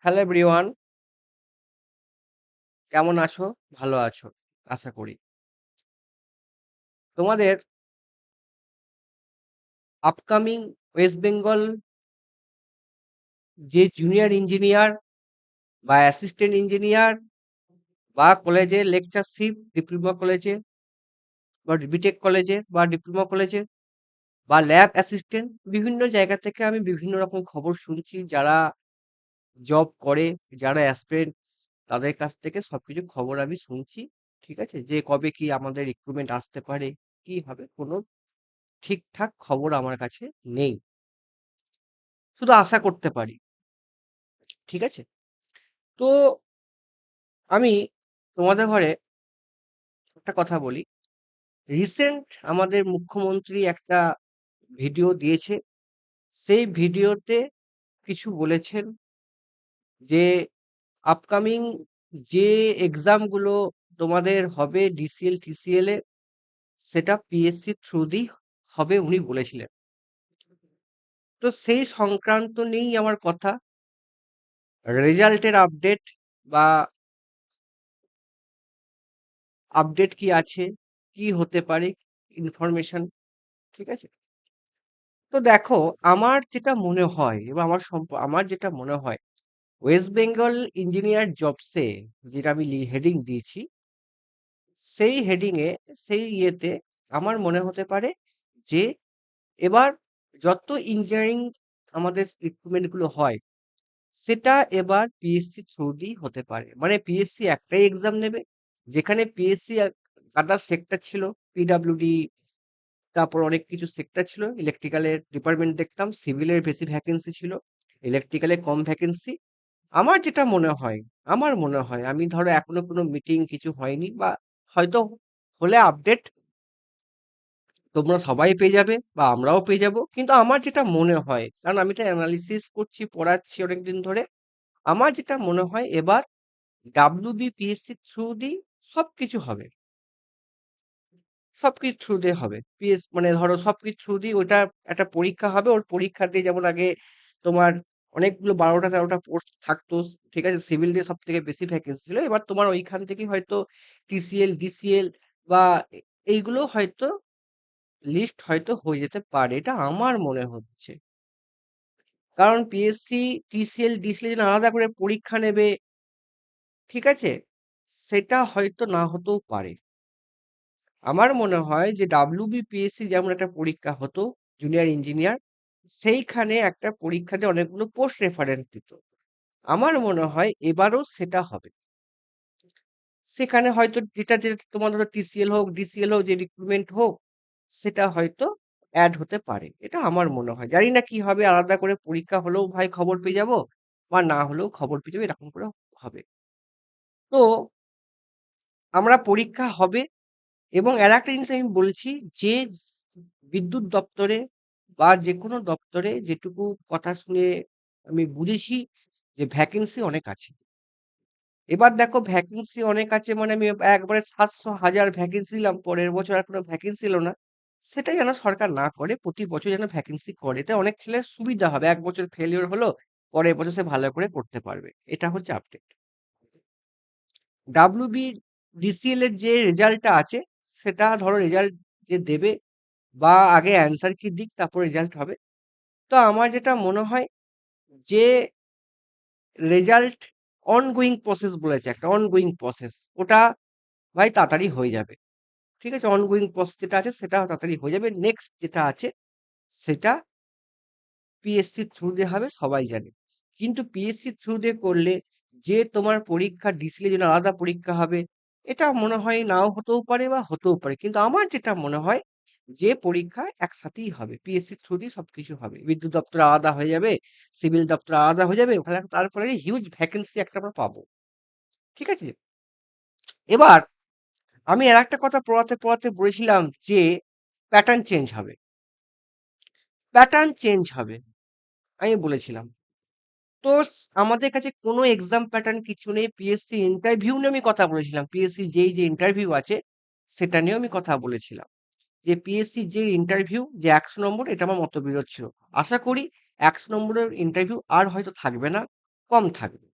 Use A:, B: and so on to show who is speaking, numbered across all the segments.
A: Hello everyone, কেমন আছো? ভালো আছো আশা করি। তোমাদের আপকামিং ওয়েস্ট বেঙ্গল যে জুনিয়র ইঞ্জিনিয়ার বা অ্যাসিস্ট্যান্ট ইঞ্জিনিয়ার বা কলেজে লেকচারশিপ ডিপ্লোমা কলেজে বা বিটেক কলেজে বা ডিপ্লোমা কলেজে বা ল্যাব অ্যাসিস্ট্যান্ট বিভিন্ন জায়গা থেকে আমি বিভিন্ন রকম খবর শুনছি। যারা জব করে, যারা অ্যাসপিরেন্ট তাদের কাছ থেকে সবকিছু খবর আমি শুনছি। ঠিক আছে? যে কবে কি আমাদের রিক্রুটমেন্ট আসতে পারে, কি হবে কোনো ঠিকঠাক খবর আমার কাছে নেই। শুধু আশা করতে পারি। ঠিক আছে? তো আমি তোমাদের ঘরে একটা কথা বলি। রিসেন্ট আমাদের মুখ্যমন্ত্রী একটা ভিডিও দিয়েছে। সেই ভিডিওতে কিছু বলেছেন যে আপকামিং যে এক্সাম গুলো তোমাদের হবে ডিসিএল, টিসিএল এ সেটা পিএসসি থ্রু দিয়েই হবে উনি বলেছিলেন। তো সেই সংক্রান্ত নিয়েই আমার কথা। রেজাল্টের আপডেট বা আপডেট কি আছে, কি হতে পারে ইনফরমেশন, ঠিক আছে? তো দেখো, আমার যেটা মনে হয় এবং আমার যেটা মনে হয় ওয়েস্ট বেঙ্গল ইঞ্জিনিয়ার জবসে যেটা আমি হেডিং দিয়েছি, সেই হেডিং এ সেই ইয়েতে আমার মনে হতে পারে যে এবার যত ইঞ্জিনিয়ারিং আমাদের রিক্রুটমেন্ট গুলো হয় সেটা এবার পিএসসি থ্রু দিয়েই হতে পারে। মানে পিএসসি একটাই এক্সাম নেবে, যেখানে পিএসসি আদার সেক্টর ছিল, পিডাব্লিউডি, তারপর অনেক কিছু সেক্টর ছিল। ইলেকট্রিক্যালের ডিপার্টমেন্ট দেখতাম, সিভিলের বেশি ভ্যাকেন্সি ছিল, ইলেকট্রিক্যালে কম ভ্যাকেন্সি। আমার যেটা মনে হয়, আমি ধরো এখনো কোনো মিটিং কিছু হয়নি বা হয়তো হলে আপডেট তোমরা সবাই পেয়ে যাবে বা আমরাও পেয়ে যাব। কিন্তু আমার যেটা মনে হয়, কারণ আমি এটা অ্যানালিসিস করছি, পড়াচ্ছি অনেকদিন ধরে, আমার যেটা মনে হয় এবার ডাব্লিউবিপিএসসি থ্রু দি সবকিছু হবে। সবকিছু থ্রু দিয়ে হবে। মানে ধরো সবকিছু থ্রু দিয়ে ওটা একটা পরীক্ষা হবে। ওর পরীক্ষা দিয়ে যেমন আগে তোমার অনেকগুলো ১২টা ১৩টা পোস্ট থাকতো। ঠিক আছে? সিভিল দিয়ে সবথেকে বেশি ভ্যাকেন্সি ছিল। এবার তোমার ওইখান থেকেই হয়তো টিসিএল, ডিসিএল বা এইগুলো হয়তো লিস্ট হয়তো হয়ে যেতে পারে। এটা আমার মনে হচ্ছে। কারণ পিএসসি, টিসিএল, ডিসিএল যেন আলাদা করে পরীক্ষা নেবে, ঠিক আছে? সেটা হয়তো না হতেও পারে। আমার মনে হয় যে ডাব্লিউবিপিএসসি যেমন একটা পরীক্ষা হতো জুনিয়র ইঞ্জিনিয়ার, সেইখানে একটা পরীক্ষাতে অনেকগুলো পোস্ট রেফারেন্স দিত। আমার মনে হয় এবারও সেটা হবে। সেখানে হয়তো যেটা তোমার ধরো টিসিএল হোক, ডিসিএল হোক, যে রিক্রুটমেন্ট হোক, সেটা হয়তো অ্যাড হতে পারে। এটা আমার মনে হয়। জানি না কি হবে, আলাদা করে পরীক্ষা হলেও ভাই খবর পেয়ে যাব বা না হলেও খবর পেয়ে যাবো, এরকম করে হবে। তো আমরা পরীক্ষা হবে। এবং আরেকটা জিনিস আমি বলছি যে বিদ্যুৎ দপ্তরে বা যেকোনো দপ্তরে যেটুকু কথা শুনে আমি বুঝেছি যে ভ্যাকেন্সি অনেক আছে। এবার দেখো ভ্যাকেন্সি অনেক আছে মানে আমি একবারে ৭০০,০০০ ভ্যাকেন্সি দিলাম, পরের বছর আর কোনো ভ্যাকেন্সি এলো না। সেটা যেন সরকার না করে, প্রতি বছর যেন ভ্যাকেন্সি করে। এতে অনেক ছেলের সুবিধা হবে। ১ বছর ফেইলিউর হলো, পরের বছর সে ভালো করে করতে পারবে। এটা হচ্ছে আপডেট। WBDCL এর যে রেজাল্টটা আছে, সেটা ধরো রেজাল্ট যে দেবে বা আগে অ্যান্সার কি দিক তারপর রেজাল্ট হবে। তো আমার যেটা মনে হয় যে রেজাল্ট অনগোয়িং প্রসেস বলেছে, একটা অনগোয়িং প্রসেস। ওটা ভাই তাড়াতাড়ি হয়ে যাবে। ঠিক আছে? অনগোয়িং প্রসেস যেটা আছে সেটা তাড়াতাড়ি হয়ে যাবে। নেক্সট যেটা আছে সেটা পিএসসি থ্রু দিয়ে হবে সবাই জানে। কিন্তু পিএসসি থ্রু দিয়ে করলে যে তোমার পরীক্ষা ডিসিএল এর জন্য আলাদা পরীক্ষা হবে, এটা মনে হয় নাও হতেও পারে বা হতেও পারে। কিন্তু আমার যেটা মনে হয় যে পরীক্ষা একসাথেই হবে। পিএসসি থ্রু দিয়ে সবকিছু হবে। বিদ্যুৎ দপ্তর আলাদা হয়ে যাবে, সিভিল দপ্তর আলাদা হয়ে যাবে। ওখানে তারপরে হিউজ ভ্যাকেন্সি একটা আমরা পাবো। ঠিক আছে? এবার আমি আরেকটা কথা পড়াতে বলেছিলাম যে প্যাটার্ন চেঞ্জ হবে। প্যাটার্ন চেঞ্জ হবে। আমি বলেছিলাম। তো আমাদের কাছে কোনো এক্সাম প্যাটার্ন কিছু নেই। পিএসসি ইন্টারভিউ নিয়ে আমি কথা বলেছিলাম। পিএসসি যে ইন্টারভিউ আছে সেটা নিয়েও আমি কথা বলেছিলাম। যে পিএসসি যে ইন্টারভিউ যে ১০০ নম্বর, এটা আমার মতবিরোধ ছিল। আশা করি ১০০ নম্বরের ইন্টারভিউ আর হয়তো থাকবে না, কম থাকবে।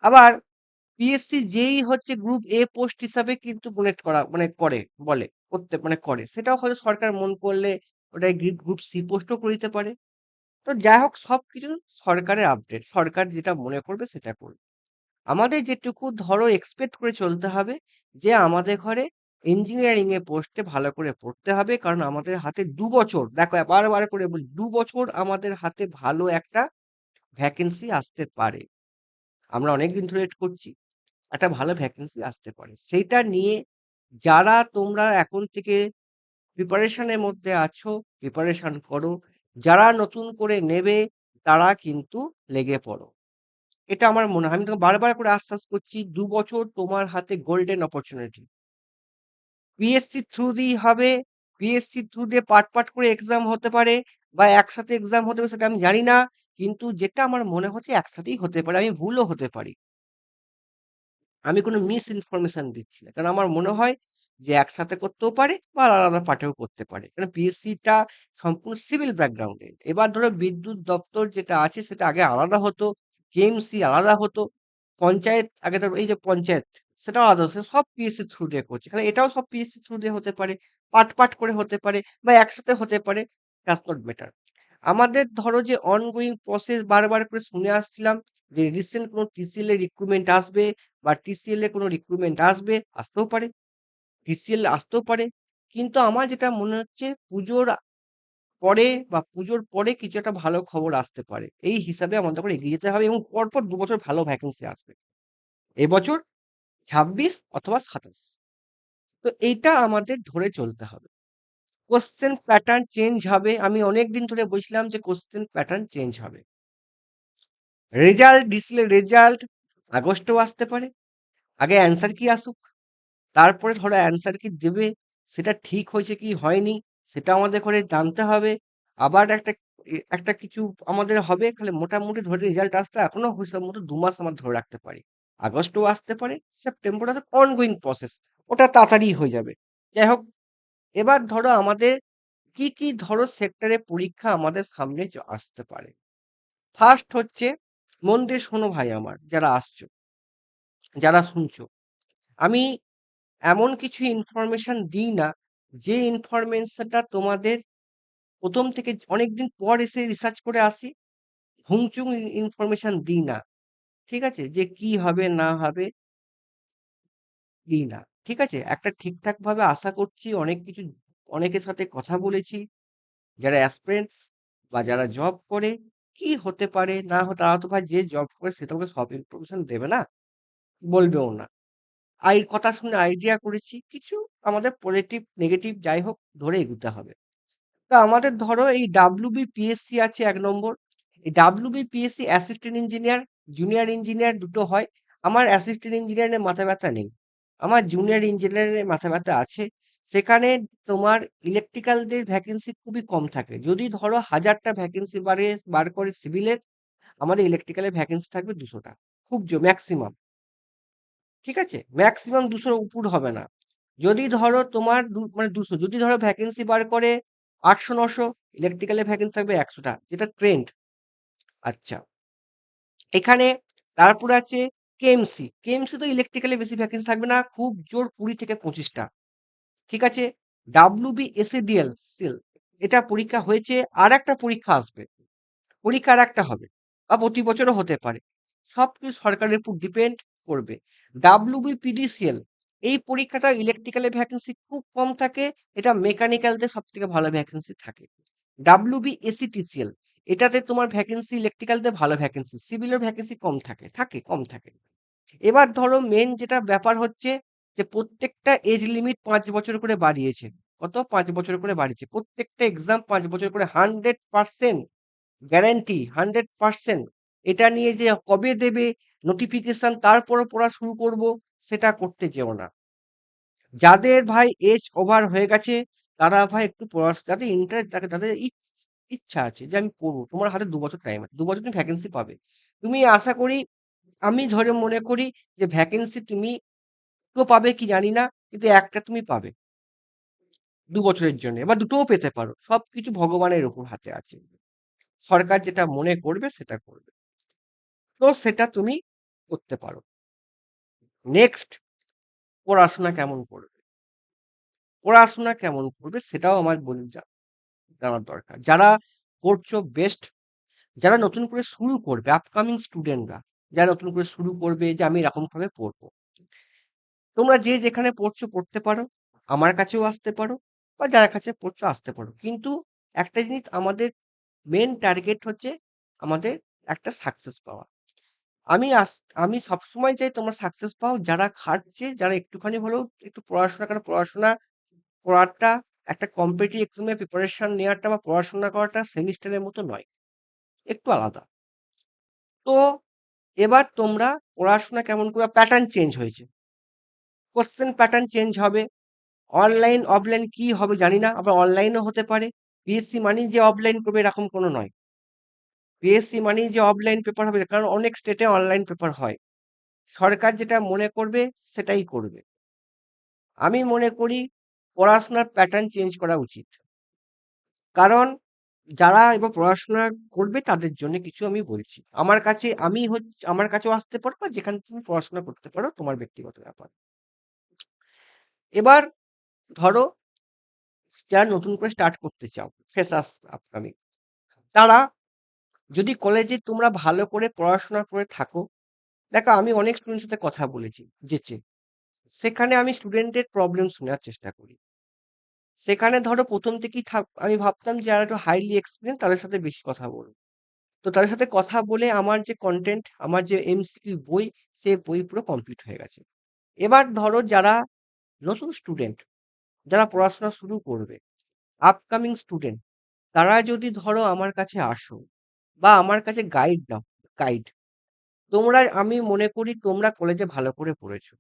A: আবার পিএসসি যেই হচ্ছে গ্রুপ এ পোস্ট হিসাবে কিন্তু বুলেট করা মানে করে বলে করতে মানে করে সেটাও হয়তো সরকার মন করলে ওটা গ্রুপ সি পোস্টও করে দিতে পারে। তো যাই হোক সবকিছু সরকারের আপডেট, সরকার যেটা মনে করবে সেটা করবে। আমাদের যেটুকু ধরো এক্সপেক্ট করে চলতে হবে যে আমাদের ঘরে ইঞ্জিনিয়ারিং এ পোস্টে ভালো করে পড়তে হবে, কারণ আমাদের হাতে ২ বছর, দেখো বারবার করে বলি, ২ বছর আমাদের হাতে ভালো একটা ভ্যাকেন্সি আসতে পারে। আমরা অনেকদিন ধরে ওয়েট করছি, একটা ভালো ভ্যাকেন্সি আসতে পারে। সেইটা নিয়ে যারা তোমরা এখন থেকে প্রিপারেশনের মধ্যে আছো, প্রিপারেশন করো। যারা নতুন করে নেবে তারা কিন্তু লেগে পড়ো। এটা আমার মনে হয়। আমি তোমাকে বারবার করে আশ্বাস করছি, ২ বছর তোমার হাতে গোল্ডেন অপরচুনিটি। পিএসসি থ্রু দিয়েই হবে, পিএসসি থ্রু দিয়ে পার্ট করে এক্সাম হতে পারে, বা একসাথে এক্সাম হতে পারে সেটা আমি জানি না। কিন্তু যেটা আমার মনে হচ্ছে একসাথেই হতে পারে, আমি ভুলও হতে পারি। আমি কোনো মিস ইনফরমেশন দিচ্ছি না। কারণ আমার মনে হয় যে একসাথে করতেও পারে বা আলাদা পাঠেও করতে পারে। কারণ পিএসসিটা সম্পূর্ণ সিভিল ব্যাকগ্রাউন্ডে। এবার ধরো বিদ্যুৎ দপ্তর যেটা আছে সেটা আগে আলাদা হতো, কেএমসি আলাদা হতো, পঞ্চায়েত আগে ধরো এই যে পঞ্চায়েত সেটাও আলাদা হতো। সব পিএসসি থ্রু দিয়ে করছে। এখানে এটাও সব পিএসসি থ্রু দিয়ে হতে পারে, পার্ট করে হতে পারে বা একসাথে হতে পারে। That's not better. আমাদের ধরো যে অনগোয়িং প্রসেস বারবার করে শুনে আসছিলাম যে রিসেন্ট কোনো টিসিএল এর রিক্রুটমেন্ট আসবে বা টিসিএল এ কোনো রিক্রুটমেন্ট আসবে, আসতেও পারে। টিসিএল আসতেও পারে। কিন্তু আমার যেটা মনে হচ্ছে পুজোর পরে বা পুজোর পরে কিছু একটা ভালো খবর আসতে পারে। এই হিসাবে আমাদের করে এগিয়ে যেতে হবে এবং পরপর ২ বছর ভালো ভ্যাকেন্সি আসবে। এবছর ২৬ অথবা ২৭। তো এইটা আমাদের ধরে চলতে হবে। কোয়েশ্চেন প্যাটার্ন চেঞ্জ হবে। আমি অনেকদিন ধরে বলছিলাম যে কোয়েশ্চেন প্যাটার্ন চেঞ্জ হবে। রেজাল্ট ডিসপ্লে রেজাল্ট আগস্টেও আসতে পারে। আগে অ্যান্সার কি আসুক। তারপরে ধরো অ্যান্সার কি দেবে, সেটা ঠিক হয়েছে কি হয়নি সেটা আমাদের করে জানতে হবে। আবার একটা কিছু আমাদের হবে, তাহলে মোটামুটি ধরে রেজাল্ট আসতে এখনো হিসাব মতো ২ মাস আমরা ধরে রাখতে পারি। আগস্টেও আসতে পারে, সেপ্টেম্বর আসতে অনগোয়িং প্রসেস। ওটা তাড়াতাড়ি হয়ে যাবে। যাই হোক, এবার ধরো আমাদের কি ধরো সেক্টরে পরীক্ষা আমাদের সামনে আসতে পারে। ফার্স্ট হচ্ছে, মন দিয়ে শোনো ভাই আমার যারা আসছো, যারা শুনছো। আমি এমন কিছু ইনফরমেশন দিই না যে ইনফরমেশনটা তোমাদের প্রথম থেকে অনেকদিন পর এসে রিসার্চ করে আসি। হুংচুং ইনফরমেশন দিই না। ঠিক আছে? যে কি হবে না হবে দিই না। ঠিক আছে? একটা ঠিকঠাক ভাবে আশা করছি, অনেক কিছু অনেকের সাথে কথা বলেছি, যারা অ্যাসপিরেন্টস বা যারা জব করে, কি হতে পারে না হতে, তারা তো ভাই যে জব করে সে তোমাকে সব ইনফরমেশন দেবে না, বলবেও না। কথা শুনে আইডিয়া করেছি কিছু, আমাদের পজিটিভ নেগেটিভ যাই হোক ধরে এগোতে হবে। তো আমাদের ধরো এই ডাব্লিউবিপিএসসি আছে ১ নম্বর। এই WBPSC assistant engineer, junior engineer দুটো হয়। আমার অ্যাসিস্ট্যান্ট ইঞ্জিনিয়ারের মাথা ব্যথা নেই। আমার জুনিয়র ইঞ্জিনিয়ারের মাথা ব্যথা আছে। সেখানে তোমার ইলেকট্রিক্যালদের ভ্যাকেন্সি খুবই কম থাকে। যদি ধরো ১০০০টা ভ্যাকেন্সি বার করে সিভিলের, আমাদের ইলেকট্রিক্যালের ভ্যাকেন্সি থাকবে ২০০টা। খুব ম্যাক্সিমাম। ঠিক আছে? ম্যাক্সিমাম ২০০ র উপর হবে না। যদি ধরো তোমার মানে ২০০, যদি ধরো ভ্যাকেন্সি বার করে ৮০০-৯০০, ইলেকট্রিক্যালের ভ্যাকেন্সি থাকবে ১০০টা, যেটা ট্রেন্ড। আচ্ছা, এখানে তারপরে আছে কেএমসি। কেএমসি তো ইলেকট্রিক্যালে বেশি ভ্যাকেন্সি থাকবে না, খুব জোর ২০ থেকে ২৫টা। ঠিক আছে? ডাব্লিউবিএসএডিএল সেল, এটা পরীক্ষা হয়েছে, আর একটা পরীক্ষা আসবে। পরীক্ষা আরেকটা হবে বা প্রতি বছরও হতে পারে। সবকিছু সরকারের উপর ডিপেন্ড করবে। ডাব্লিউবিপিডিসিএল, এই পরীক্ষাটা ইলেকট্রিক্যালের ভ্যাকেন্সি খুব কম থাকে, এটা মেকানিক্যালদের সবথেকে ভালো ভ্যাকেন্সি থাকে। ডাব্লিউবিএসিটিসিএল, এটাতে তোমার ভ্যাকেন্সি ইলেকট্রিক্যালদের ভালো ভ্যাকেন্সি, সিভিলের ভ্যাকেন্সি কম থাকে, কম থাকে। এবার ধরো মেন যেটা ব্যাপার হচ্ছে যে প্রত্যেকটা এজ লিমিট ৫ বছর করে বাড়িয়েছে। কত? ৫ বছর করে বাড়িয়েছে। প্রত্যেকটা এক্সাম ৫ বছর করে, 100% গ্যারান্টি 100%। এটা নিয়ে যে কবে দেবে নোটিফিকেশন তারপরে পড়া শুরু করব, সেটা করতে যেও না। যাদের ভাই এজ ওভার হয়ে গেছে তারা ভাই একটু যাদের ইন্টারেস্ট থাকে, যাদের ইচ্ছা আছে যে আমি পড়বো, তোমার হাতে ২ বছর টাইম আছে, ২ বছর তুমি ভ্যাকেন্সি পাবে। তুমি আশা করি, আমি ধরে মনে করি যে ভ্যাকেন্সি তুমি তো পাবে কি জানি না, কিন্তু একটা তুমি পাবে ২ বছরের জন্য, বা দুটোও পেতে পারো। সবকিছু ভগবানের উপর হাতে আছে। সরকার যেটা মনে করবে সেটা করবে। তো সেটা তুমি করতে পারো। নেক্সট, পড়াশোনা কেমন করবে? পড়াশোনা কেমন করবে সেটাও আমার জানার দরকার। যারা করছো বেস্ট, যারা নতুন করে শুরু করবে, আপকামিং স্টুডেন্টরা যারা নতুন করে শুরু করবে যে আমি এরকম ভাবে পড়বো, তোমরা যে যেখানে পড়ছো পড়তে পারো, আমার কাছেও আসতে পারো বা যার কাছে পড়ছো আসতে পারো, কিন্তু একটা জিনিস আমাদের মেন টার্গেট হচ্ছে আমাদের একটা সাকসেস পাওয়া। আমি আস আমি সবসময় চাই তোমরা সাকসেস পাও, যারা খাটছে, যারা একটুখানি হলেও একটু পড়াশোনা, কারণ পড়াশোনা করাটা একটা কম্পিটিটিভ এক্সামের প্রিপারেশন নেওয়াটা বা পড়াশোনা করাটা সেমিস্টারের মতো নয়, একটু আলাদা। তো এবার তোমরা পড়াশোনা কেমন করে, প্যাটার্ন চেঞ্জ হয়েছে, কোশ্চেন প্যাটার্ন চেঞ্জ হবে, অনলাইন অফলাইন কি হবে জানি না, আবার অনলাইনও হতে পারে। পিএসসি মানেই যে অফলাইন করবে এরকম কোনো নয়, পিএসসি মানেই যে অফলাইন পেপার হবে, কারণ অনেক স্টেটে অনলাইন পেপার হয়। সরকার যেটা মনে করবে সেটাই করবে। আমি মনে করি পড়াশোনার প্যাটার্ন চেঞ্জ করা উচিত, কারণ যারা এবার পড়াশোনা করবে তাদের জন্য কিছু আমি বলছি। আমার কাছে আমি হচ্ছে আমার কাছেও আসতে পারো বা যেখানে তুমি পড়াশোনা করতে পারো, তোমার ব্যক্তিগত ব্যাপার। এবার ধরো যারা নতুন করে স্টার্ট করতে চাও, ফ্রেশার্স আপকামিং, তারা যদি কলেজে তোমরা ভালো করে পড়াশোনা করে থাকো, দেখো আমি অনেক স্টুডেন্টের সাথে কথা বলেছি যেচে, সেখানে আমি স্টুডেন্টের প্রবলেম শোনার চেষ্টা করি। সেখানে ধরো প্রথম থেকেই আমি ভাবতাম যে যারা একটু হাইলি এক্সপিরিয়েন্স তাদের সাথে বেশি কথা বলবো। তো তাদের সাথে কথা বলে আমার যে কন্টেন্ট, আমার যে এমসিকিউ বই, সে বই পুরো কমপ্লিট হয়ে গেছে। এবার ধরো যারা নতুন স্টুডেন্ট, যারা পড়াশোনা শুরু করবে, আপকামিং স্টুডেন্ট, তারা যদি ধরো আমার কাছে আসো বা আমার কাছে গাইড নাও, গাইড, তোমরা, আমি মনে করি তোমরা কলেজে ভালো করে পড়েছো,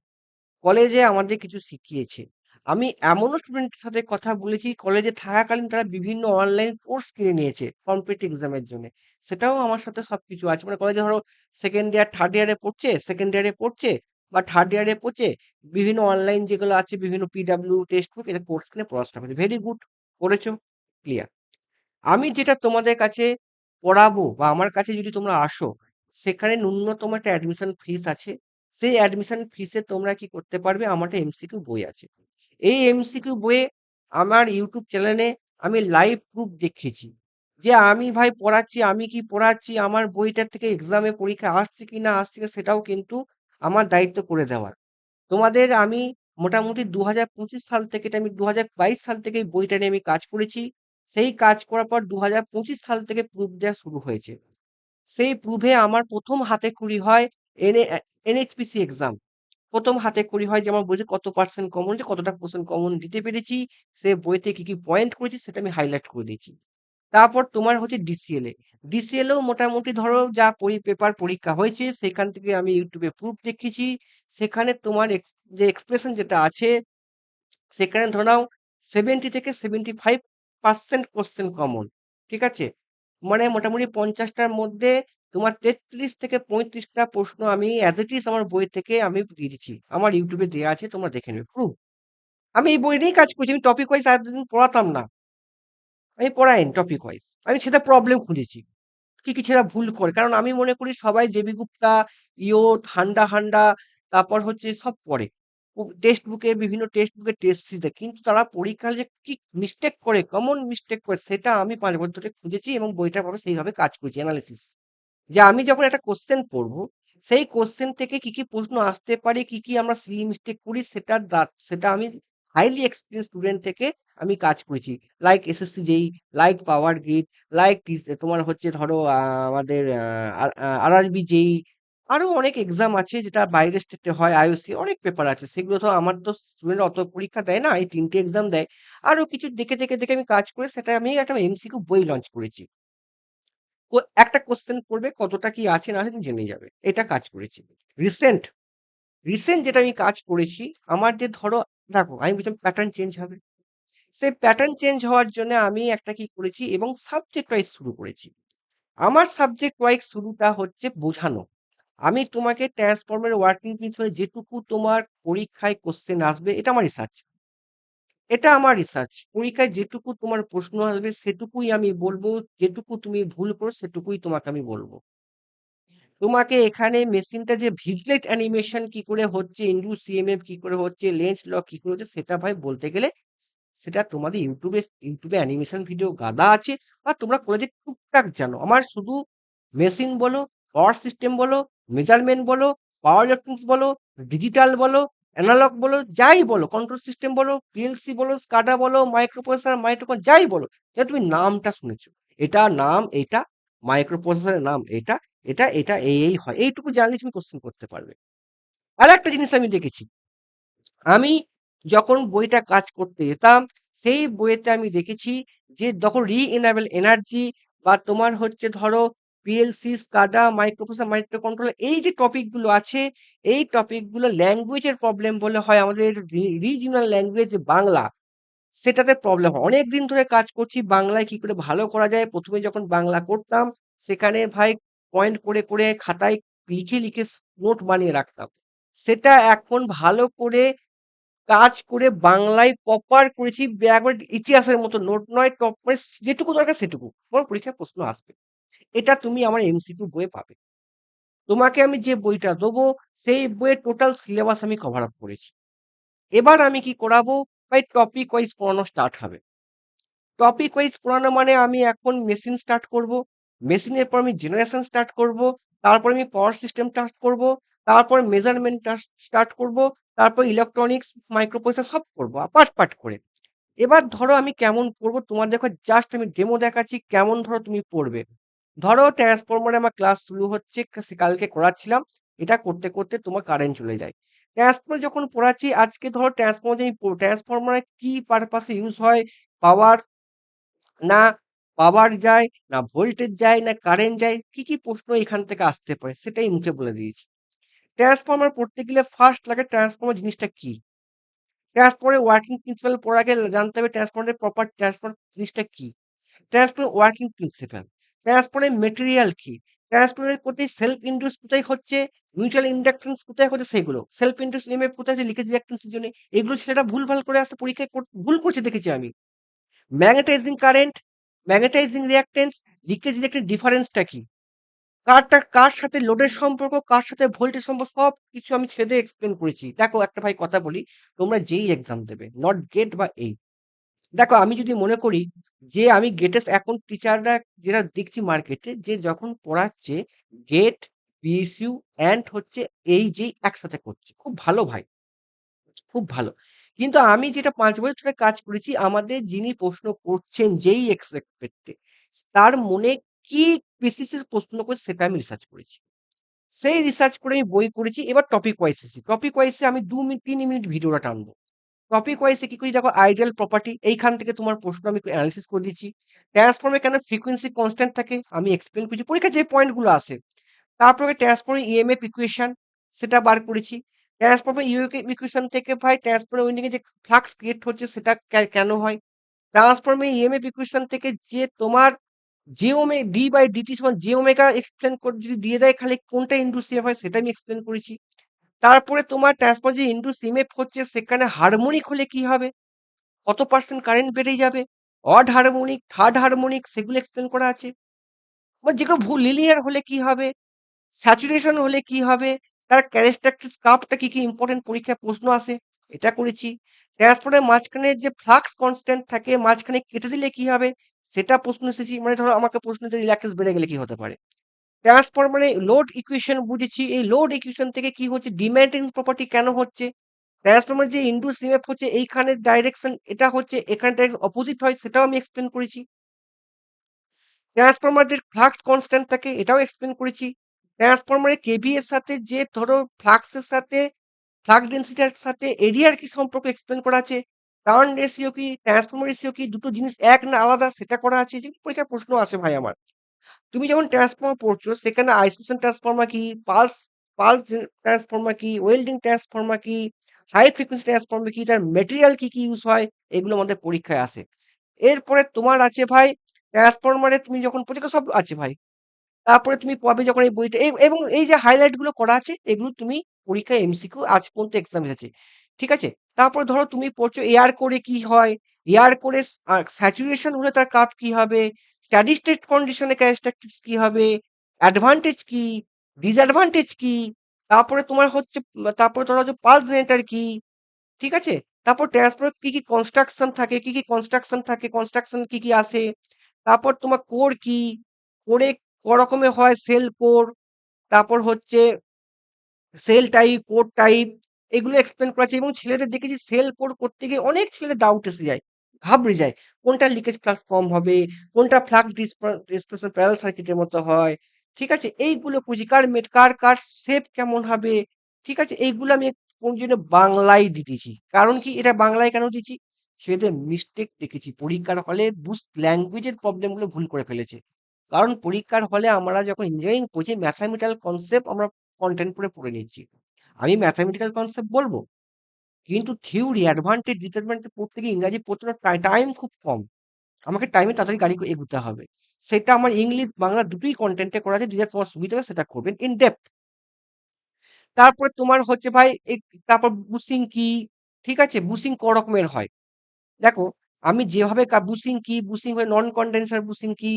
A: কলেজে আমাদের কিছু শিখিয়েছে। আমি এমনও স্টুডেন্টের সাথে কথা বলেছি কলেজে থাকাকালীন তারা বিভিন্ন অনলাইন কোর্স কিনে নিয়েছে কম্পিটিটিভ এক্সামের জন্য। সেটাও আমার সাথে সবকিছু আছে। মানে কলেজে ধরো সেকেন্ড ইয়ার, থার্ড ইয়ারে পড়ছে, সেকেন্ড ইয়ারে পড়ছে বা থার্ড ইয়ারে পড়ছে, বিভিন্ন অনলাইন যেগুলো আছে, বিভিন্ন পিডাব্লিউ টেক্সট বুক, এদের কোর্স কিনে পড়াশোনা করছে। ভেরি গুড, করেছো, ক্লিয়ার। আমি যেটা তোমাদের কাছে পড়াবো বা আমার কাছে যদি তোমরা আসো, সেখানে ন্যূনতম একটা অ্যাডমিশন ফিস আছে। সেই অ্যাডমিশন ফিসে তোমরা কি করতে পারবে, আমার একটা এমসিকিউ বই আছে। এই এমসিকিউ বইয়ে আমার ইউটিউব চ্যানেলে আমি লাইভ প্রুফ দেখিয়েছি যে আমি ভাই পড়াচ্ছি, আমি কি পড়াচ্ছি, আমার বইটার থেকে এক্সামে পরীক্ষা আসছে কি না আসছে না, সেটাও কিন্তু আমার দায়িত্ব করে দেওয়ার। তোমাদের আমি মোটামুটি ২০২৫ সাল থেকে, এটা আমি ২০২২ সাল থেকে এই বইটা নিয়ে আমি কাজ করেছি। সেই কাজ করার পর ২০২৫ সাল থেকে প্রুফ দেওয়া শুরু হয়েছে। সেই প্রুফে আমার ১ম হাতেখড়ি হয় এনএইচপিসি এক্সাম। ১ম হাতেখড়ি হয় যে আমার বইতে কত পার্সেন্ট কমন হয়েছে, কতটা কোয়েশ্চেন কমন দিতে পেরেছি, সে বইতে কি পয়েন্ট করেছি সেটা আমি হাইলাইট করে দিয়েছি। তারপর তোমার হচ্ছে ডিসিএল এ। ডিসিএল এও মোটামুটি ধরো যা পেপার পরীক্ষা হয়েছে সেখান থেকে আমি ইউটিউবে প্রুফ দেখিয়েছি। সেখানে তোমার যে এক্সপ্রেশন যেটা আছে, সেখানে ধরে নাও 70 থেকে 75% কোশ্চেন কমন। ঠিক আছে? মানে মোটামুটি 50 টার মধ্যে তোমার 33 থেকে 35 টা প্রশ্ন আমি অ্যাজ ইট ইজ আমার বই থেকে আমি দিয়ে দিচ্ছি। আমার ইউটিউবে দেয়া আছে, তোমরা দেখে নেবে। প্রুফ। আমি এই বই নিয়েই কাজ করছি। আমি টপিক ওয়াইজ এতদিন পড়াতাম না। আমি পড়াইনি টপিক ওয়াইজ। আমি সেটা প্রবলেম খুঁজেছি। কি ছেলেরা ভুল করে। কারণ আমি মনে করি সবাই জে.বি. গুপ্তা, ইয়োথ, হান্ডা, তারপর হচ্ছে সব পড়ে। টেক্সট বুকে, বিভিন্ন টেক্সট বুকে টেস্ট সিরিজ দেয়। কিন্তু তারা পরীক্ষায় যে কি মিস্টেক করে, কমন মিস্টেক করে, সেটা আমি ৫ বছর ধরে খুঁজেছি এবং বইটার পরে সেইভাবে কাজ করেছি, এনালিসিস। যে আমি যখন একটা কোশ্চেন পড়বো, সেই কোশ্চেন থেকে কি প্রশ্ন আসতে পারে, কি আমরা সিলি মিস্টেক করি, সেটা আমি হাইলি এক্সপেরিয়েন্স স্টুডেন্ট থেকে আমি কাজ করেছি। Like SSC JEE, like power grid, like তোমার হচ্ছে ধরো আমাদের আরআরবি জেইই, আরো অনেক এক্সাম আছে যেটা বাইরের স্টেটে হয়, আইওসি অনেক পেপার আছে। সেগুলো তো আমার তো স্টুডেন্ট অত পরীক্ষা দেয় না, এই ৩ টে এক্সাম দেয়। আরো কিছু দেখে আমি কাজ করে সেটা আমি একটা এমসিকিউ বই লঞ্চ করেছি। একটা কোশ্চেন পড়বে, কতটা কি আছে না আছে তুমি জেনে যাবে। এটা কাজ করেছি। রিসেন্ট রিসেন্ট যেটা আমি কাজ করেছি, আমার যে ধরো, দেখো আমি বলছিলাম প্যাটার্ন চেঞ্জ হবে। সেই প্যাটার্ন চেঞ্জ হওয়ার জন্য আমি একটা কি করেছি এবং সাবজেক্ট ওয়াইজ শুরু করেছি। আমার সাবজেক্ট ওয়াইজ শুরুটা হচ্ছে বোঝানো। আমি তোমাকে ট্রান্সফর্মের ওয়ার্কিং প্রিন্সিপাল যেটুকু তোমার পরীক্ষায় কোশ্চেন আসবে, এটা আমার রিসার্চ। এটা আমার রিসার্চ। পরীক্ষায় যেটুকু তোমার প্রশ্ন আসবে সেটুকুই আমি বলব, যেটুকু তুমি ভুল করো সেটুকুই তোমাকে আমি বলব। তোমাকে এখানে মেশিনটা যে ভিজুয়াল অ্যানিমেশন কি করে হচ্ছে, ইনডিউস সিএমএফ কি করে হচ্ছে, লেন্স লক কি করে হচ্ছে, সেটা ভাই বলতে গেলে সেটা তোমাদের ইউটিউবে অ্যানিমেশন ভিডিও গাদা আছে, বা তোমরা কলেজে টুকটাক জানো। আমার শুধু মেশিন বলো, পাওয়ার সিস্টেম বলো, মেজারমেন্ট বলো, পাওয়ার ইলেকট্রনিক্স বলো, ডিজিটাল বলো, অ্যানালগ বলো, যাই বলো, কন্ট্রোল সিস্টেম বলো, পিএলসি বলো, স্কাডা বলো, মাইক্রোপ্রসেসর, মাইক্রোকন, যাই বলো, যা তুমি নামটা শুনেছো, এটা নাম এটা, মাইক্রোপ্রসেসরের নাম এটা, এটা এই হয়, এইটুকু জানলে তুমি কোশ্চেন করতে পারবে। আর একটা জিনিস আমি দেখেছি, আমি যখন বইটা কাজ করতে যেতাম, সেই বইয়েতে আমি দেখেছি যে যখন রি-এনেবল এনার্জি বা তোমার হচ্ছে ধরো PLC, SCADA, microprocessor, micro controller, এই যে টপিক গুলো আছে, এই টপিক গুলো ল্যাঙ্গুয়েজের প্রবলেম বলে হয়, আমাদের রিজিওনাল ল্যাঙ্গুয়েজ বাংলা, সেটাতে প্রবলেম হয়। অনেকদিন ধরে কাজ করছি বাংলায় কি করে ভালো করা যায়। প্রথমে যখন বাংলা করতাম, সেখানে ভাই পয়েন্ট করে করে খাতায় লিখে লিখে নোট বানিয়ে রাখতাম। সেটা এখন ভালো করে কাজ করে বাংলায় প্রপার করেছি, একবার ইতিহাসের মতো নোট নয়, টপ মানে যেটুকু দরকার সেটুকু। তোমার পরীক্ষায় প্রশ্ন আসবে। এটা তুমি আমার এমসিকিউ বইয়ে পাবে। তোমাকে আমি যে বইটা দেবো, সেই বইয়ের টোটাল সিলেবাস আমি কভার আপ করেছি। এবার আমি কি করাবো? ভাই টপিক ওয়াইজ পড়ানো স্টার্ট হবে। টপিক ওয়াইজ পড়ানো মানে আমি এখন মেশিন স্টার্ট করব, মেশিনের পর আমি জেনারেশন স্টার্ট করব, তারপর আমি পাওয়ার সিস্টেম স্টার্ট করব, তারপর মেজারমেন্ট স্টার্ট করব, তারপর ইলেকট্রনিক্স, মাইক্রোপ্রসেসর সব করব পার্ট পার্ট করে। এবার ধরো আমি কেমন পড়বো তোমার দেখো, জাস্ট আমি ডেমো দেখাচ্ছি কেমন ধরো তুমি পড়বে। ধরো ট্রান্সফরমারে আমার ক্লাস শুরু হচ্ছে, কালকে করাচ্ছিলাম, এটা করতে করতে তোমার কারেন্ট চলে যায়। ট্রান্সফরমার যখন পড়াচ্ছি আজকে, ধরো ট্রান্সফরমারে কি পারপাসে ইউজ হয়, পাওয়ার না পাওয়ার যায়, না ভোল্টেজ যায়, না কারেন্ট যায়, কি কি প্রশ্ন এখান থেকে আসতে পারে সেটাই মুখে বলে দিয়েছি। ট্রান্সফরমার পড়তে গেলে ফার্স্ট লাগে ট্রান্সফরমার জিনিসটা কি। ট্রান্সফরমারের ওয়ার্কিং প্রিন্সিপাল পড়ার আগে জানতে হবে ট্রান্সফরমারের প্রপার ট্রান্সফরমার জিনিসটা কি। ট্রান্সফরমার ওয়ার্কিং প্রিন্সিপাল, ট্রান্সফরমারের মেটেরিয়াল কি, ট্রান্সফরমারের কোথায় সেলফ ইন্ডিউস কোথায় হচ্ছে, মিউচুয়াল ইন্ডাকটেন্স কোথায় হচ্ছে, সেগুলো সেলফ ইন্ডিউস ইএমএফ কোথায় হচ্ছে, লিকেজ রিঅ্যাকটেন্সের জন্য, এগুলো সেটা ভুলভাল করে আসে পরীক্ষায়, ভুল করছে দেখেছি আমি। Magnetizing current, magnetizing reactance, leakage reactance ডিফারেন্সটা কি, কার সাথে লোডের সম্পর্ক, কার সাথে ভোল্টেজ সম্পর্ক, সবকিছু আমি ছেদে এক্সপ্লেন করেছি। দেখো একটা ভাই কথা বলি, তোমরা যেই এক্সাম দেবে, নট গেট বা এই, দেখো আমি যদি মনে করি যে আমি গেটের এখন টিচাররা যেটা দেখছি মার্কেটে, যে যখন পড়াচ্ছে গেট, পিএসইউ এন্ড হচ্ছে এই যেই একসাথে করছে, খুব ভালো ভাই, খুব ভালো। কিন্তু আমি যেটা ৫ বছর ধরে কাজ করেছি, আমাদের যিনি প্রশ্ন করছেন যেই এক্সপেক্টে, তার মনে কি বেসিসে প্রশ্ন করছে সেটা আমি রিসার্চ করেছি। সেই রিসার্চ করে আমি বই করেছি। এবার টপিক ওয়াইজ এসেছি। টপিক ওয়াইজে আমি ২ মিনিট ৩ মিনিট ভিডিওটা টানবো। টপিক ওয়াইজে কি করি দেখো, আইডিয়াল প্রপার্টি, এইখান থেকে তোমার প্রশ্ন আমি এনালাইসিস করে দিচ্ছি। ট্রান্সফর্মে কেন ফ্রিকোয়েন্সি কনস্ট্যান্ট থাকে আমি এক্সপ্লেইন করেছি। পরীক্ষায় যে পয়েন্ট গুলো আসে। তারপরে ট্রান্সফর্মে ইএমএফ ইকুয়েশন সেটা বার করেছি। ট্রান্সফর্মে ইকুয়েশন থেকে ভাই ট্রান্সফর্মে উইন্ডিং এ যে ফ্লাক্স ক্রিয়েট হচ্ছে সেটা কেন হয়? ট্রান্সফর্মে ইএমএফ ইকুয়েশন থেকে যে তোমার ডি বাই ডিটি সমান জে ওমেগা এক্সপ্লেন করে যদি দিয়ে দেয়, খালি কোনটা ইন্ডুসিভ হয় সেটা আমি এক্সপ্লেন করেছি। তারপরে তোমার ট্রান্সফর্মার যে ইনটু সিমেফ হচ্ছে, সেখানে হারমোনিক হলে কি হবে? কত পার্সেন্ট কারেন্ট বেড়ে যাবে? অড হারমোনিক, থার্ড হারমোনিক, সেগুলো এক্সপ্লেন করা আছে। বা যেগুলো লিনিয়ার হলে কি হবে? স্যাচুরেশন হলে কি হবে? তার ক্যারেক্টারিস্টিক্স কার্ভটা কি কি ইম্পোর্টেন্ট পরীক্ষায় প্রশ্ন আসে? এটা করেছি। ট্রান্সপোর্টের মাঝখানে যে ফ্লাক্স কনস্ট্যান্ট থাকে, মাঝখানে কেটে দিলে কি হবে? সেটা প্রশ্ন এসেছি। মানে ধরো আমাকে প্রশ্ন যে রিল্যাক্টেন্স বেড়ে গেলে কি হতে পারে? ট্রান্সফরমারে লোড ইকুয়েশন বুঝেছি। এই লোড ইকুয়েশন থেকে কি হচ্ছে, ডিম্যান্ডিং প্রপার্টি কেন হচ্ছে, ট্রান্সফরমার যে ইনডুস ইএমএফ হচ্ছে এইখানে ডাইরেকশন এটা হচ্ছে, এখানে ডাইরেকশন অপোজিট হয় সেটাও আমি এক্সপ্লেন করেছি। ট্রান্সফরমারদের ফ্লাক্স কনস্ট্যান্ট থাকে এটাও এক্সপ্লেন করেছি। ট্রান্সফরমারে কেভি এর সাথে যে ধরো ফ্লাক্সের সাথে, ফ্লাক্স ডেনসিটির সাথে এরিয়ার কি সম্পর্ক এক্সপ্লেন করা আছে। টার্ন রেশিও কি, ট্রান্সফরমার রেশিও কি, দুটো জিনিস এক না আলাদা সেটা করা আছে। যেগুলো পরীক্ষার প্রশ্ন আসে ভাই আমার। তুমি যখন ট্রান্সফর্মার পড়ছো সেখানে আইসোলেশন ট্রান্সফর্মার কি, পালস পালস ট্রান্সফর্মার কি, ওয়েল্ডিং ট্রান্সফর্মার কি, হাই ফ্রিকোয়েন্সি ট্রান্সফর্মার কি, তার মেটেরিয়াল কি কি ইউজ হয়, এগুলো আমাদের পরীক্ষায় আসে। এরপরে তোমার আছে ভাই ট্রান্সফরমারে তুমি যখন পরীক্ষা সব আছে ভাই। তারপরে তুমি পাবে যখন এই বইটা এবং এই যে হাইলাইট গুলো করা আছে, এগুলো তুমি পরীক্ষায় এমসিকিউ আজ পর্যন্ত এক্সাম এসেছে। ঠিক আছে? তারপরে ধরো তুমি পড়ছো এয়ার কোরে কি হয়? এয়ার কোরে স্যাচুরেশন হলে তার কার্ভ কি হবে? স্টেডি স্টেট কন্ডিশনে ক্যারেক্টারিস্টিক্স কি হবে? অ্যাডভান্টেজ কি? ডিসঅ্যাডভান্টেজ কি, তারপরে তোমার হচ্ছে তারপরে ধরো যে পালস জেনারেটর কি, ঠিক আছে? তারপর ট্রান্সফার কি, কি কনস্ট্রাকশন থাকে, কি, কি কনস্ট্রাকশন থাকে, কনস্ট্রাকশন কি, কি আসে। তারপর তোমার কোর কি, কোরে ক রকমের হয়, সেল কোর, তারপর হচ্ছে সেল টাইপ, কোর টাইপ, এগুলো এক্সপ্লেন করা আছে। এবং ছেলেদের দেখেছি সেল কোর করতে গিয়ে অনেক ছেলেদের ডাউট এসে যায়, ঘাবড়ে যায়। কোনটা লিকেজ ফ্লাক্স কম হবে, কোনটা ফ্লাক্স ডিসপারশন প্যারাল সার্কিটের মতো হয়, ঠিক আছে? এইগুলো খুঁজি, কার শেপ কেমন হবে, ঠিক আছে? এইগুলো আমি কোন জন্য বাংলায় দিতেছি, কারণ কি এটা বাংলায় কেন দিচ্ছি, ছেলেদের মিস্টেক দেখেছি পরীক্ষার হলে ল্যাঙ্গুয়েজের প্রবলেম গুলো ভুল করে ফেলেছে। কারণ পরীক্ষার হলে আমরা যখন ইঞ্জিনিয়ারিং পড়ছি ম্যাথামেটিক্যাল কনসেপ্ট আমরা কন্টেন্ট পড়ে পড়ে নিচ্ছি। আমি ম্যাথামেটিক্যাল কনসেপ্ট বলবো, কিন্তু থিওরি অ্যাডভান্টেজ ডিসঅ্যাডভান্টেজ পড়তে গিয়ে ইংরাজি পড়তে টাইম খুব কম, আমাকে টাইমে তাড়াতাড়ি গাড়ি এগুতে হবে। সেটা আমার ইংলিশ বাংলা দুটোই কন্টেন্টে করা আছে, যেটা তোমার সুবিধা হবে সেটা করবেন ইন ডেপথ। তারপরে তোমার হচ্ছে ভাই তারপর বুসিং কি, ঠিক আছে? বুসিং ক রকমের হয় দেখো, আমি যেভাবে বুসিং কি, বুসিং হয় নন কন্ডেন্সার বুসিং কি,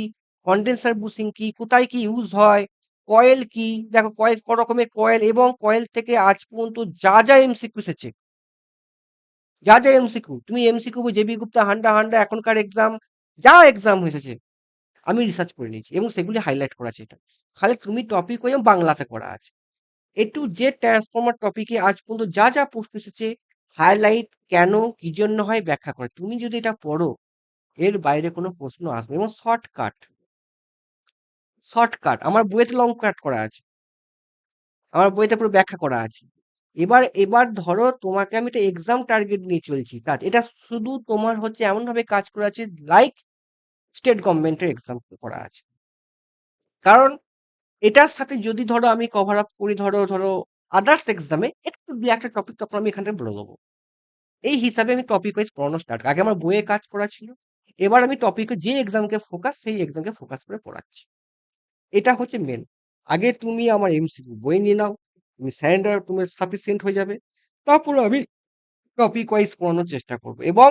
A: কন্ডেন্সার বুসিং কি, কোথায় কি ইউজ হয়, কয়েল কি, দেখো কয়েল ক রকমের কয়েল, এবং কয়েল থেকে আজ পর্যন্ত যা যা এমসিকিউ এসেছে, যা যা এমসিকিউ, তুমি এমসিকিউ জেবি গুপ্তা হান্ডা হান্ডা এখনকার এক্সাম, যা এক্সাম হয়েছে আমি রিসার্চ করে নিয়েছি এবং সেগুলি হাইলাইট করা আছে। এটা খালি তুমি টপিক ওই বাংলাতে করা আছে, এ টু জেড ট্রান্সফর্মার টপিকে আজ পর্যন্ত যা যা প্রশ্ন এসেছে, হাইলাইট কেন কি জন্য হয় ব্যাখ্যা করে। তুমি যদি এটা পড়ো, এর বাইরে কোনো প্রশ্ন আসবে, এবং শর্টকাট, শর্টকাট আমার বইতে লং কাট করা আছে, আমার বইতে পুরো ব্যাখ্যা করা আছে। এবার ধরো তোমাকে আমি একটা এক্সাম টার্গেট নিয়ে চলছি, কাজ এটা শুধু তোমার হচ্ছে এমন ভাবে কাজ করা আছে লাইক স্টেট গভর্নমেন্টের এক্সাম করা আছে। কারণ এটার সাথে যদি ধরো আমি কভার আপ করি, ধরো আদার্স এক্সামে একটু দু একটা টপিক তখন আমি এখান থেকে বলে দেবো। এই হিসাবে আমি টপিক ওয়াইজ পড়ানো স্টার্ট, আগে আমার বইয়ে কাজ করা ছিল, এবার আমি টপিকে যে এক্সামকে ফোকাস, সেই এক্সামকে ফোকাস করে পড়াচ্ছি। এটা হচ্ছে মেন। আগে তুমি আমার এমসিকিউ বই নিয়ে নাও, তুমি স্যারেন্ডার তুমি সাফিসিয়েন্ট হয়ে যাবে। তারপরে আমি টপিক ওয়াইজ পড়ানোর চেষ্টা করব। এবং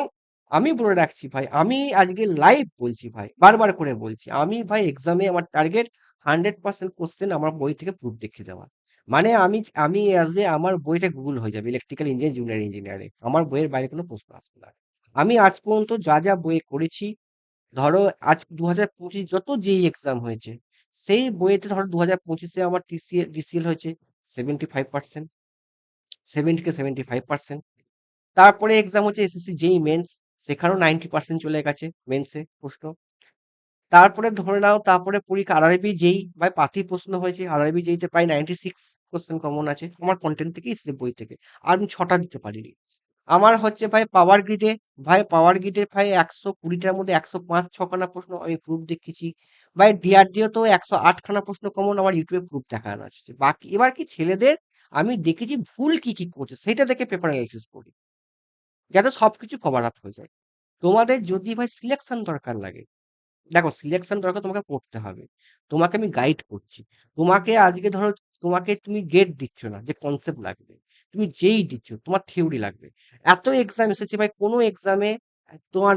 A: আমি বলে রাখছি ভাই, আমি আজকে লাইভ বলছি ভাই, বারবার করে বলছি, আমি ভাই এক্সামে আমার টার্গেট 100% কোশ্চেন আমার বই থেকে প্রুফ দেখিয়ে দেওয়া। মানে আমি আমি অ্যাজ এ আমার বইটা গুগল হয়ে যাবে, ইলেকট্রিক্যাল ইঞ্জিনিয়ার জুনিয়র ইঞ্জিনিয়ারে আমার বইয়ের বাইরে কোনো প্রশ্ন আসবে না। আমি আজ পর্যন্ত যা যা বইয়ে করেছি, ধরো আজ 2025 যত যেই এক্সাম হয়েছে, সেই বইয়েতে ধরো 2025-এ আমার ডিসিএল হয়েছে 75%, 70 থেকে 75%। তারপরে এক্সাম হচ্ছে এসএসসি জেই মেন্স, সেখানেও 90% চলে গেছে মেন্সে প্রশ্ন। তারপরে ধরে নাও তারপরে পরীক্ষা আরআরবি জেই ভাই পাতি প্রশ্ন হয়েছে, আরআরবি জেইতে প্রায় 96 কোশ্চেন কমন আছে আমার কন্টেন্ট থেকে এসেছে বই থেকে, আর আমি 6টা দিতে পারিনি। আমার হচ্ছে ভাই পাওয়ার গ্রিডে, ভাই 120টার মধ্যে 105 6খানা প্রশ্ন আমি প্রুফ দেখিয়েছি। ভাই ডিআরডিও তো 108খানা প্রশ্ন কমন আমার ইউটিউবে প্রুফ দেখানো আছে। বাকি এবার কি ছেলেদের আমি দেখেছি ভুল কি কি করছে সেটা দেখে পেপার অ্যানালাইসিস করি, যাতে সবকিছু কভার আপ হয়ে যায়। তোমাদের যদি ভাই সিলেকশন দরকার লাগে, দেখো সিলেকশন দরকার, তোমাকে পড়তে হবে, তোমাকে আমি গাইড করছি। তোমাকে আজকে ধরো, তোমাকে তুমি গেট দিচ্ছ না যে কনসেপ্ট লাগবে, তুমি যেই দিচ্ছ তোমার থিওরি লাগবে। এত এক্সাম এসেছে ভাই, কোনো এক্সামে তোমার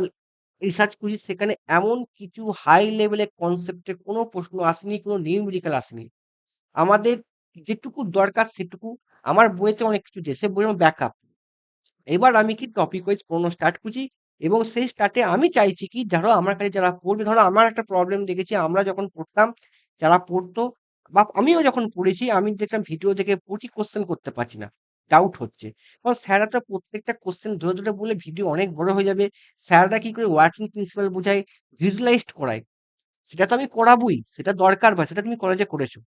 A: রিসার্চ করছি সেখানে এমন কিছু হাই লেভেলের কনসেপ্টের কোনো প্রশ্ন আসেনি, কোনো নিউমেরিক্যাল আসেনি। আমাদের যেটুকু দরকার সেটুকু আমার বইতে অনেক কিছু দিয়েছে, বইয়ের ব্যাকআপ। এবার আমি কি টপিক ওয়াইজ পড়ানো স্টার্ট করছি, এবং সেই স্টার্টে আমি চাইছি কি, ধরো আমার কাছে যারা পড়বে, ধরো আমার একটা প্রবলেম দেখেছি, আমরা যখন পড়তাম, যারা পড়তো বা আমিও যখন পড়েছি, আমি দেখলাম ভিডিও দেখে পড়ছি, কোশ্চেন করতে পারছি না, ডাউট হচ্ছে। কারণ স্যাররা তো প্রত্যেকটা কোশ্চেন ধরে ধরে বলে ভিডিও অনেক বড় হয়ে যাবে। স্যাররা কি করে ওয়ার্কিং প্রিন্সিপাল বোঝায়, ভিজুয়ালাইজড করায়, সেটা তো আমি করাবোই, সেটা দরকার, বা সেটা তুমি কলেজে করেছো,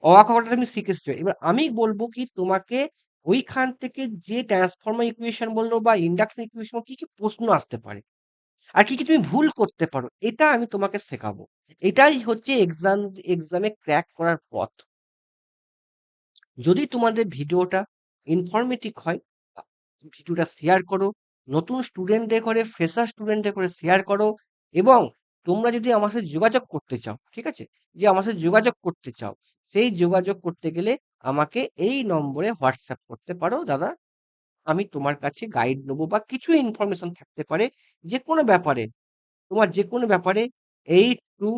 A: অবাক হওয়াটা তুমি শিখেছো। এবার আমি বলবো কি তোমাকে, ওইখান থেকে যে ট্রান্সফর্মার ইকুয়েশন বললো বা ইন্ডাকশন ইকুয়েশন, কি কি প্রশ্ন আসতে পারে আর কি কি তুমি ভুল করতে পারো, এটা আমি তোমাকে শেখাবো। এটাই হচ্ছে এক্সামে ক্র্যাক করার পথ। যদি তোমাদের ভিডিওটা ইনফরমেটিভ হয়, ভিডিওটা শেয়ার করো, নতুন স্টুডেন্টদের করে, ফ্রেশার স্টুডেন্টদের করে শেয়ার করো। এবং তোমরা যদি আমার সাথে যোগাযোগ করতে চাও, ঠিক আছে, যে আমার সাথে যোগাযোগ করতে চাও, সেই যোগাযোগ করতে গেলে আমাকে এই নম্বরে হোয়াটসঅ্যাপ করতে পারো, দাদা আমি তোমার কাছে গাইড নেবো, বা কিছু ইনফরমেশন থাকতে পারে যে কোনো ব্যাপারে, তোমার যে কোনো ব্যাপারে, 82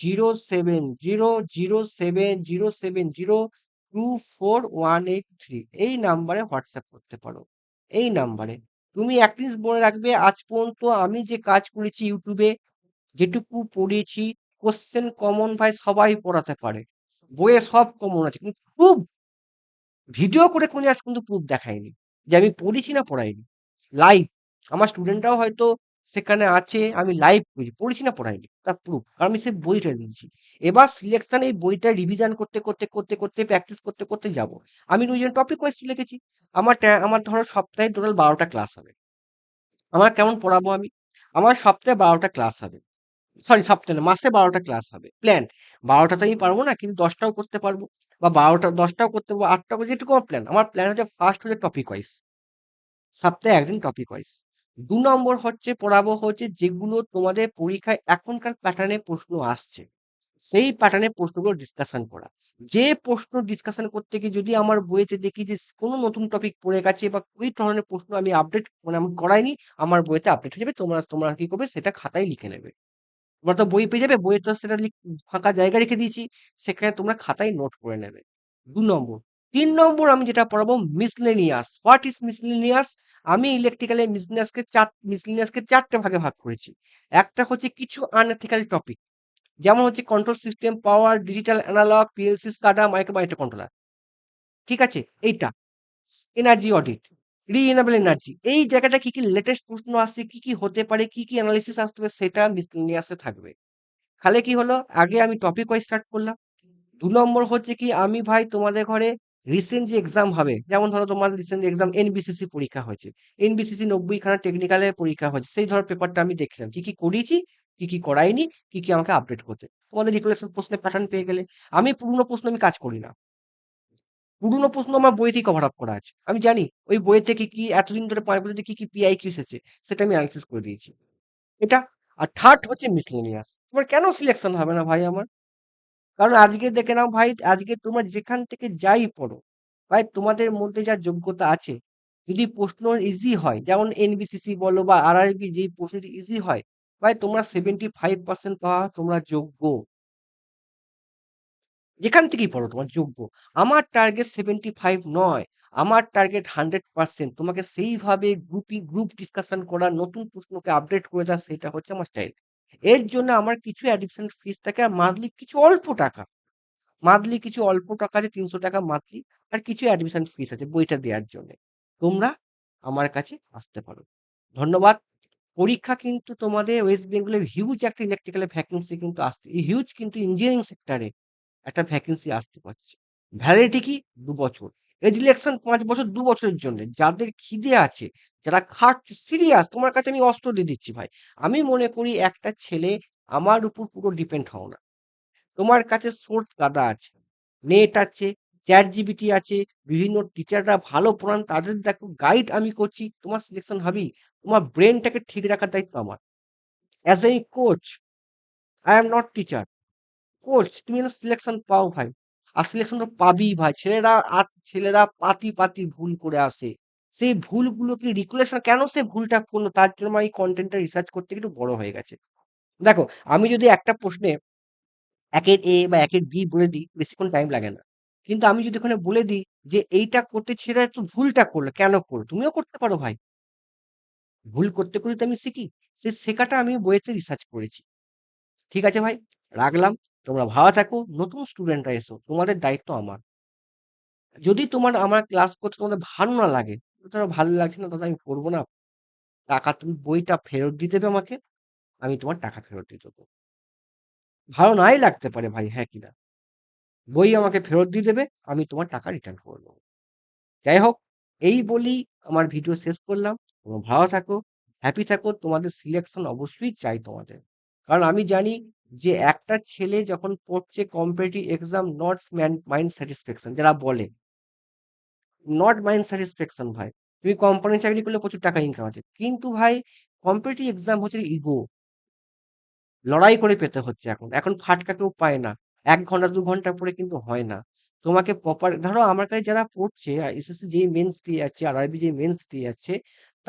A: 0700707024183 এই নাম্বারে হোয়াটসঅ্যাপ করতে পারো। এই নাম্বারে তুমি অ্যাটলিস্ট বলে রাখবে, আজ পর্যন্ত আমি যে কাজ করেছি ইউটিউবে, যেটুকু পড়িয়েছি, কোশ্চেন কমন ভাই সবাই পড়াতে পারে, বইয়ে সব কমন আছে, কিন্তু খুব ভিডিও করে কোন আজ কিন্তু প্রুফ দেখায়নি যে আমি পড়েছি না পড়াইনি। লাইভ আমার স্টুডেন্টরাও হয়তো সেখানে আছে, আমি লাইভ করেছি, পড়েছি না পড়াইনি তার প্রুফ, কারণ আমি সেই বইটা দিয়েছি। এবার সিলেকশন এই বইটা রিভিশন করতে করতে করতে করতে প্র্যাকটিস করতে করতে যাব। আমি দুজন টপিক ওয়াইজ লিখেছি। আমার ধরো সপ্তাহে টোটাল 12টা ক্লাস হবে। আমার কেমন পড়াবো আমি? আমার সপ্তাহে 12টা ক্লাস হবে। সরি, সপ্তাহে না, মাসে 12টা ক্লাস হবে প্ল্যান। 12টা তো আমি পারবো না, কিন্তু 10টাও করতে পারবো, বা 10টাও করতে পারবো, 8টা করে, যেটুকু আমার প্ল্যান। আমার প্ল্যান হচ্ছে ফার্স্ট হচ্ছে টপিক ওয়াইজ, সপ্তাহে একদিন টপিক ওয়াইজ। 2 নম্বর হচ্ছে পড়াবো হচ্ছে যেগুলো তোমাদের পরীক্ষায় এখনকার প্যাটার্নে প্রশ্ন আসছে, সেই প্যাটার্নে প্রশ্নগুলো ডিসকাশন করা। যে প্রশ্ন ডিসকাশন করতে গিয়ে যদি আমার বইয়েতে দেখি যে কোনো নতুন টপিক পড়ে গেছে, বা ওই ধরনের প্রশ্ন আমি আপডেট মানে আমি করাইনি, আমার বইতে আপডেট হয়ে যাবে। তোমরা তোমরা কি করবে, সেটা খাতায় লিখে নেবে। তোমরা তো বই পেয়ে যাবে, বইয়ে তো সেটা ফাঁকা জায়গা রেখে দিয়েছি, সেখানে তোমরা খাতায় নোট করে নেবে। 2 নম্বর। 3 নম্বর আমি যেটা পড়াবো, মিসলেনিয়াস। What is miscellaneous? আমি ইলেকট্রিক্যালে মিসলেনিয়াসকে 4টে ভাগে ভাগ করেছি। একটা হচ্ছে কিছু আনএথিক্যাল টপিক, যেমন হচ্ছে control system, power, digital analogue, PLC, SCADA, microcontroller. ঠিক আছে, এইটা এনার্জি অডিট, রিনিউয়েবল এনার্জি, এই জায়গাটা কি কি লেটেস্ট প্রশ্ন আসছে, কি কি হতে পারে, কি কি অ্যানালিসিস আসতে পারে, সেটা মিসলেনিয়াসে থাকবে। তাহলে কি হলো, আগে আমি টপিক ওয়াইজ স্টার্ট করলাম। 2 নম্বর হচ্ছে কি, আমি ভাই তোমাদের ঘরে রিসেন্ট যে এক্সাম হবে, যেমন ধরো তোমার রিসেন্ট এক্সাম এনবিসিসি পরীক্ষা হয়েছে, এনবিসিসি 90খানা টেকনিক্যালের পরীক্ষা হয়েছে, সেই ধর পেপারটা আমি দেখলাম কি কি করিয়েছি, কি কি করাইনি, কি কি আমাকে আপডেট করতে। তোমাদের রিকুয়েশন প্রশ্নের প্যাটার্ন পেয়ে গেলে। আমি পুরনো প্রশ্ন আমি কাজ করি না, পুরনো প্রশ্ন আমার বই থেকে কভার আপ করা আছে, আমি জানি ওই বই থেকে কি এতদিন ধরে 5 বছর কি কি পিআই কিউ এসেছে, সেটা আমি অ্যানালিসিস করে দিয়েছি। এটা। আর থার্ড হচ্ছে মিসলেনিয়াস। তোমার কেন সিলেকশন হবে না ভাই আমার? কারণ আজকে দেখে নাও ভাই, আজকে তোমরা যেখান থেকে যাই পড়ো ভাই, তোমাদের মধ্যে যা যোগ্যতা আছে, যদি প্রশ্ন ইজি হয়, যেমন এনবিসিসি বলো বা আরআরবি, যেই প্রশ্নটি ইজি হয়, ভাই তোমরা 75% পাওয়া তোমরা যোগ্য, যেখান থেকেই পড়ো তোমার যোগ্য। আমার টার্গেট 75 নয়, আমার টার্গেট 100%। তোমাকে সেইভাবে গ্রুপ ডিসকাশন করা, নতুন প্রশ্নকে আপডেট করে দেওয়া, সেটা হচ্ছে আমার স্টাইল। এর জন্য আমার কিছু অ্যাডিশনাল ফিস থাকে, আর মান্থলি কিছু অল্প টাকা, মান্থলি কিছু অল্প টাকা আছে, 300 টাকা মান্থলি। আর কিছু অ্যাডমিশন ফিস আছে বইটা দেওয়ার জন্য। তোমরা আমার কাছে আসতে পারো। ধন্যবাদ। পরীক্ষা কিন্তু তোমাদের ওয়েস্ট বেঙ্গলের হিউজ একটা ইলেকট্রিক্যাল ভ্যাকেন্সি কিন্তু আসছে, এই হিউজ কিন্তু ইঞ্জিনিয়ারিং সেক্টরে একটা ভ্যাকেন্সি আসতে পারছে। ভ্যালিডিটি কি? 2 বছর। এজুলেকশন 5 বছর, 2 বছরের জন্য। যাদের খিদে আছে, যারা খাটছে সিরিয়াস, তোমার কাছে আমি অস্ত্র দিয়ে দিচ্ছি ভাই। আমি মনে করি একটা ছেলে আমার উপর পুরো ডিপেন্ড হও না। তোমার কাছে সোর্স গাদা আছে, নেট আছে, চ্যাট জিপিটি আছে, বিভিন্ন টিচাররা ভালো পড়ান, তাদের দেখো গাইড আমি করছি, তোমার সিলেকশন হবেই। তোমার ব্রেনটাকে ঠিক রাখার দায়িত্ব আমার, as a coach. I am not teacher, coach. তুমি যেন সিলেকশন পাও ভাই, আর সিলেকশন তো পাবিই ভাই। ছেলেরা পাতি পাতি ভুল করে আসে, সেই ভুলগুলোকে রিকুলেশন, কেন সে ভুলটা করলো, তার জন্য আমার এই কন্টেন্টটা রিসার্চ করতে একটু বড় হয়ে গেছে। দেখো, আমি যদি একটা প্রশ্নে একের এ বা একের বি বলে দিই, বেশিক্ষণ টাইম লাগে না। কিন্তু আমি যদি ওখানে বলে দিই যে এইটা করতে ছেড়ে তো ভুলটা করলো, কেন করলো, তুমিও করতে পারো ভাই। ভুল করতে করতে তো আমি শিখি, সেই শেখাটা আমি বইয়েতে রিসার্চ করেছি। ঠিক আছে ভাই, রাখলাম। তোমরা ভালো থাকো, নতুন স্টুডেন্টরা এসো, তোমাদের দায়িত্ব আমার। যদি তোমার আমার ক্লাস করতে তোমাদের ভালো না লাগে, ধরো ভালো লাগছে না, তাহলে আমি পড়বো না, টাকা তুমি বইটা ফেরত দিয়ে দেবে আমাকে, আমি তোমার টাকা ফেরত দিয়ে দেবো। ভালো নাই লাগতে পারে ভাই, হ্যাঁ কিনা, বই আমাকে ফেরত দিয়ে দেবে, আমি তোমার টাকা রিটার্ন করে দেবো। যাই হোক, এই বলেই আমার ভিডিও শেষ করলাম। তোমরা ভালো থাকো, হ্যাপি থাকো, তোমাদের সিলেকশন অবশ্যই চাই তোমাদের। কারণ আমি জানি যে একটা ছেলে যখন পড়ছে competitive exam, not mind satisfaction যারা বলে, নট মাইন্ড স্যাটিসফ্যাকশন ভাই। তুমি কোম্পানি চাকরি করলে প্রচুর টাকা ইনকাম আছে, কিন্তু ভাই কম্পিটিটিভ এক্সাম হচ্ছে ইগো, লড়াই করে পেতে হচ্ছে। এখন এখন ফাটকা কেউ পায় না, 1 ঘন্টা 2 ঘন্টা পরে কিন্তু হয় না। তোমাকে প্রপার, ধরো আমার কাছে যারা পড়ছে এসএসসি যেই মেন্স দিয়ে যাচ্ছে, আরআরবি যেই মেন্স দিয়ে যাচ্ছে,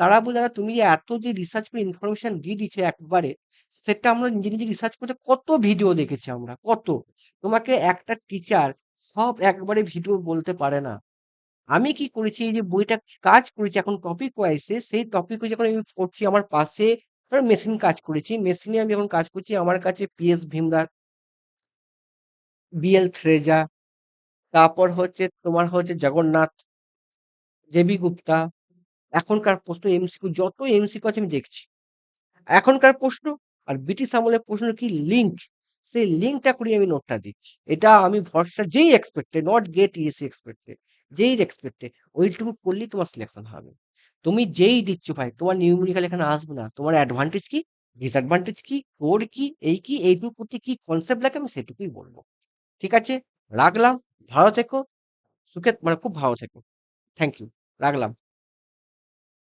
A: তারা বলে, "দাদা তুমি যে এত যে রিসার্চ করে ইনফরমেশন দিয়ে দিচ্ছে একবারে, সেটা আমরা নিজে, নিজে রিসার্চ করতে কত ভিডিও দেখেছি আমরা, কত। তোমাকে একটা টিচার সব একবারে ভিডিও বলতে পারে না। আমি কি করেছি এই যে বইটা কাজ করেছি এখন টপিক ওয়াইজে সেই টপিক ওয়াইজ যখন আমি করছি আমার পাশে ধরো মেশিন কাজ করেছি মেশিনে আমি যখন কাজ করছি আমার কাছে পিএস ভীমরার বিএল থ্রেজা তারপর হচ্ছে তোমার হচ্ছে জগন্নাথ জেবি গুপ্তা এখনকার প্রশ্ন এমসিকিউ যত এমসিকিউ আছে আমি দেখছি এখনকার প্রশ্ন আর ব্রিটিশ আমলের প্রশ্ন কি লিঙ্ক সেই লিঙ্কটা করে আমি নোটটা দিচ্ছি এটা আমি ভরসা যেই এক্সপেক্টেড নট গেট ইএসি এক্সপেক্টেড যেই এক্সপেক্টেড ওইটুকু করলেই তোমার সিলেকশন হবে তুমি যেই দিচ্ছ ভাই তোমার নিউমেরিক্যাল এখানে আসবে না তোমার অ্যাডভান্টেজ কি ডিসঅ্যাডভান্টেজ কি কোড কি এই কি এইটুকু করতে কি কনসেপ্ট লাগে আমি সেটুকুই বলবো ঠিক আছে রাখলাম ভালো থেকো সুখে মানে খুব ভালো থেকো থ্যাংক ইউ রাখলাম